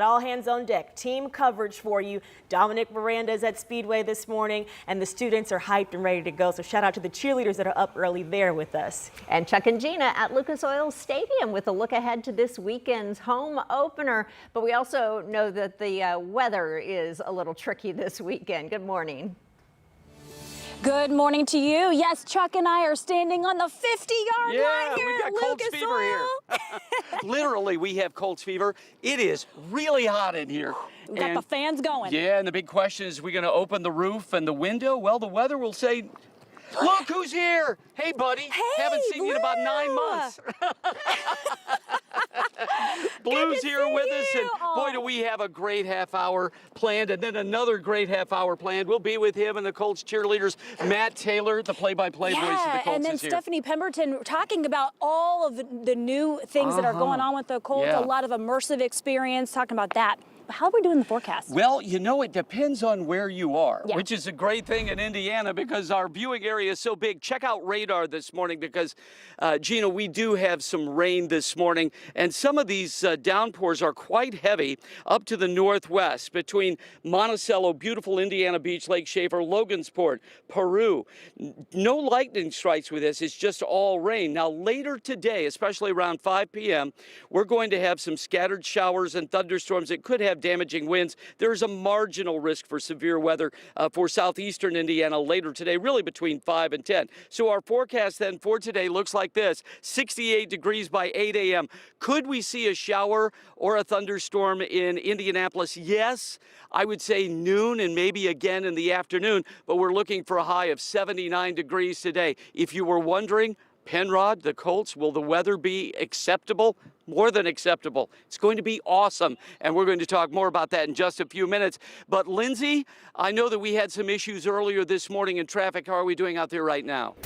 All hands on deck, team coverage for you. Dominic Miranda is at Speedway this morning, and the students are hyped and ready to go. So shout out to the cheerleaders that are up early there with us. And Chuck and Gina at Lucas Oil Stadium with a look ahead to this weekend's home opener. But we also know that the weather is a little tricky this weekend. Good morning. Good morning to you. Yes, Chuck and I are standing on the 50-yard line here we've at got Colts Lucas fever Oil. here. Literally, we have Colts fever. It is really hot in here. We've got the fans going. Yeah, and the big question is, we going to open the roof and the window? Well, the weather will say, look who's here. Hey, buddy. Hey, haven't seen you in about 9 months. Blue's here with us, and boy, do we have a great half hour planned, and then another great half hour planned. We'll be with him and the Colts cheerleaders. Matt Taylor, the play-by-play voice of the Colts, and then is here. Stephanie Pemberton talking about all of the new things that are going on with the Colts, a lot of immersive experience, talking about that. How are we doing the forecast? Well, you know, it depends on where you are, Yeah. which is a great thing in Indiana because our viewing area is so big. Check out radar this morning because, Gina, we do have some rain this morning, and some of these downpours are quite heavy up to the northwest between Monticello, beautiful Indiana Beach, Lake Shaver, Logansport, Peru. No lightning strikes with this. It's just all rain. Now, later today, especially around 5 p.m., we're going to have some scattered showers and thunderstorms that could have damaging winds. There's a marginal risk for severe weather for southeastern Indiana later today, really between 5 and 10. So our forecast then for today looks like this: 68 degrees by 8 a.m. Could we see a shower or a thunderstorm in Indianapolis? Yes, I would say noon and maybe again in the afternoon, but we're looking for a high of 79 degrees today. If you were wondering, Penrod, the Colts, will the weather be acceptable? More than acceptable. It's going to be awesome, and we're going to talk more about that in just a few minutes. But Lindsay, I know that we had some issues earlier this morning in traffic. How are we doing out there right now?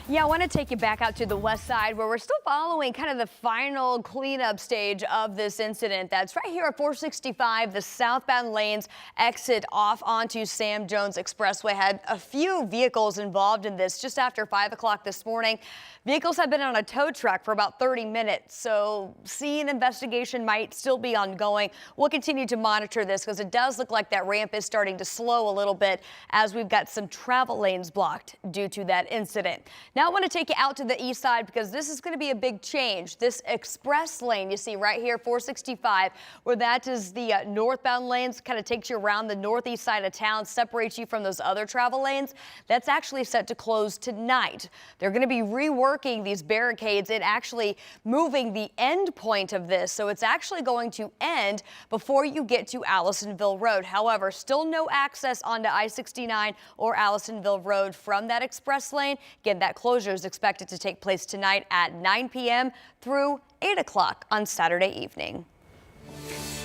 Yeah, I want to take you back out to the west side where we're still following kind of the final cleanup stage of this incident. That's right here at 465. The southbound lanes exit off onto Sam Jones Expressway. Had a few vehicles involved in this just after 5 o'clock this morning. Vehicles have been on a tow truck for about 30 minutes, so an investigation might still be ongoing. We'll continue to monitor this because it does look like that ramp is starting to slow a little bit as we've got some travel lanes blocked due to that incident. Now I want to take you out to the east side because this is going to be a big change. This express lane you see right here, 465, where that is the northbound lanes, kind of takes you around the northeast side of town, separates you from those other travel lanes. That's actually set to close tonight. They're going to be reworking these barricades and actually moving the end point of this. So it's actually going to end before you get to Allisonville Road. However, still no access onto I-69 or Allisonville Road from that express lane. Again, that closure is expected to take place tonight at 9 p.m. through 8 o'clock on Saturday evening.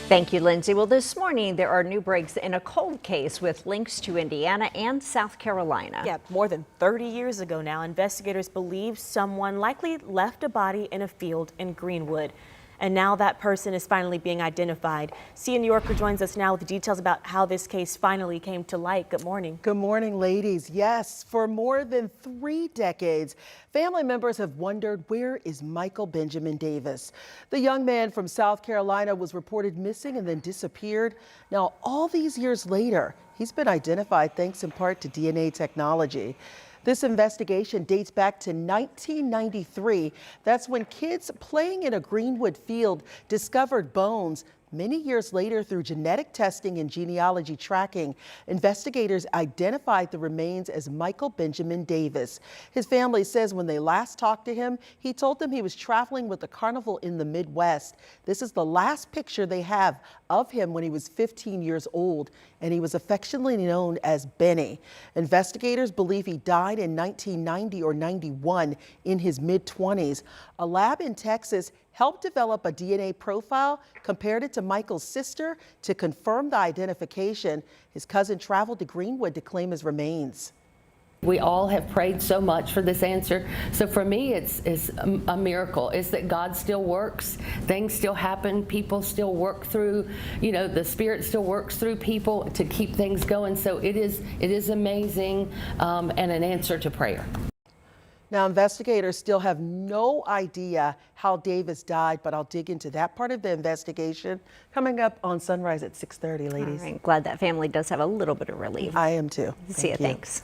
Thank you, Lindsay. Well, this morning there are new breaks in a cold case with links to Indiana and South Carolina. Yeah, more than 30 years ago now, investigators believe someone likely left a body in a field in Greenwood. And now that person is finally being identified. Sia New Yorker joins us now with details about how this case finally came to light. Good morning. Good morning, ladies. Yes, for more than 3 decades, family members have wondered, where is Michael Benjamin Davis? The young man from South Carolina was reported missing and then disappeared. Now, all these years later, he's been identified thanks in part to DNA technology. This investigation dates back to 1993. That's when kids playing in a Greenwood field discovered bones. Many years later, through genetic testing and genealogy tracking, investigators identified the remains as Michael Benjamin Davis. His family says when they last talked to him, he told them he was traveling with a carnival in the Midwest. This is the last picture they have of him when he was 15 years old, and he was affectionately known as Benny. Investigators believe he died in 1990 or 91 in his mid-20s. A lab in Texas helped develop a DNA profile, compared it to Michael's sister to confirm the identification. His cousin traveled to Greenwood to claim his remains. We all have prayed so much for this answer. So for me, it's a miracle. It's that God still works. Things still happen. People still work through, the Spirit still works through people to keep things going. So it is amazing and an answer to prayer. Now, investigators still have no idea how Davis died, but I'll dig into that part of the investigation coming up on Sunrise at 6:30, ladies. All right, glad that family does have a little bit of relief. I am too. See you. Thank you. Thanks.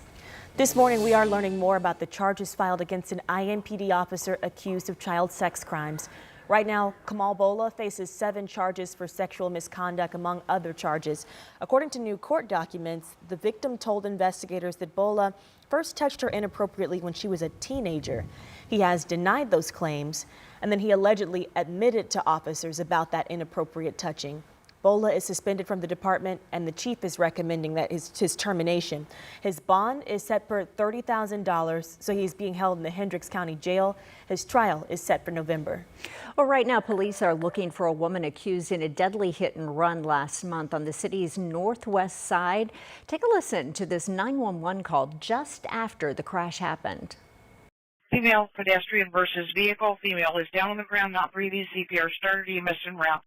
This morning, we are learning more about the charges filed against an IMPD officer accused of child sex crimes. Right now, Kamal Bola faces 7 charges for sexual misconduct, among other charges. According to new court documents, the victim told investigators that Bola first touched her inappropriately when she was a teenager. He has denied those claims, and then he allegedly admitted to officers about that inappropriate touching. Bola is suspended from the department, and the chief is recommending that his termination. His bond is set for $30,000, so he's being held in the Hendricks County Jail. His trial is set for November. Well, right now, police are looking for a woman accused in a deadly hit and run last month on the city's northwest side. Take a listen to this 911 call just after the crash happened. Female pedestrian versus vehicle. Female is down on the ground, not breathing. CPR started. EMS en route.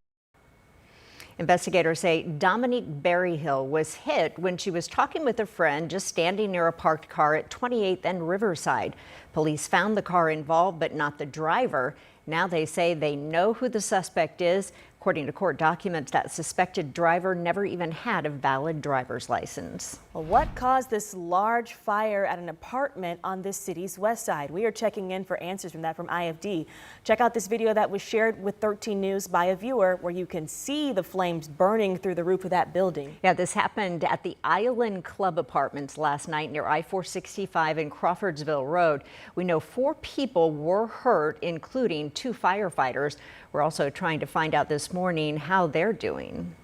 Investigators say Dominique Berryhill was hit when she was talking with a friend just standing near a parked car at 28th and Riverside. Police found the car involved, but not the driver. Now they say they know who the suspect is. According to court documents, that suspected driver never even had a valid driver's license. Well, what caused this large fire at an apartment on this city's west side? We are checking in for answers from IFD. Check out this video that was shared with 13 News by a viewer where you can see the flames burning through the roof of that building. Yeah, this happened at the Island Club Apartments last night near I-465 and Crawfordsville Road. We know 4 people were hurt, including 2 firefighters. We're also trying to find out this morning how they're doing.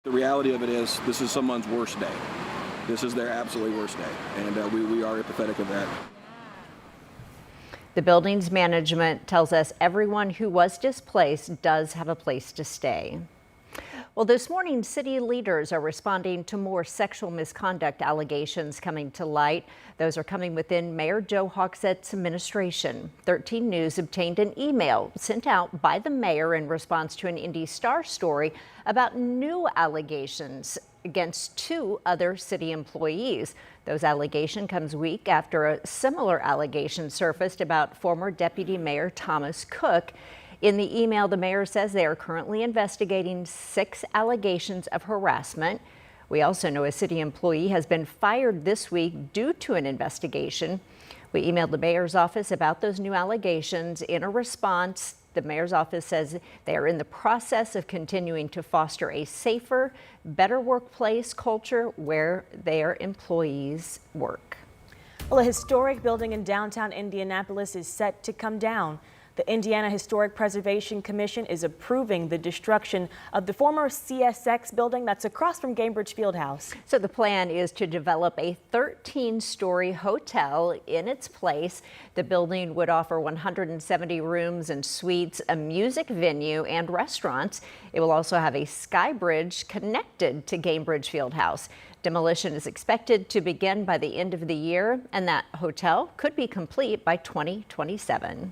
The reality of it is this is someone's worst day. This is their absolutely worst day, and we are empathetic of that. The building's management tells us everyone who was displaced does have a place to stay. Well, this morning, city leaders are responding to more sexual misconduct allegations coming to light. Those are coming within Mayor Joe Hockstett's administration. 13 News obtained an email sent out by the mayor in response to an Indy Star story about new allegations against 2 other city employees. Those allegations comes week after a similar allegation surfaced about former Deputy Mayor Thomas Cook. In the email, the mayor says they are currently investigating 6 allegations of harassment. We also know a city employee has been fired this week due to an investigation. We emailed the mayor's office about those new allegations. In a response, the mayor's office says they are in the process of continuing to foster a safer, better workplace culture where their employees work. Well, a historic building in downtown Indianapolis is set to come down. The Indiana Historic Preservation Commission is approving the destruction of the former CSX building that's across from Gainbridge Fieldhouse. So the plan is to develop a 13-story hotel in its place. The building would offer 170 rooms and suites, a music venue, and restaurants. It will also have a sky bridge connected to Gainbridge Fieldhouse. Demolition is expected to begin by the end of the year, and that hotel could be complete by 2027.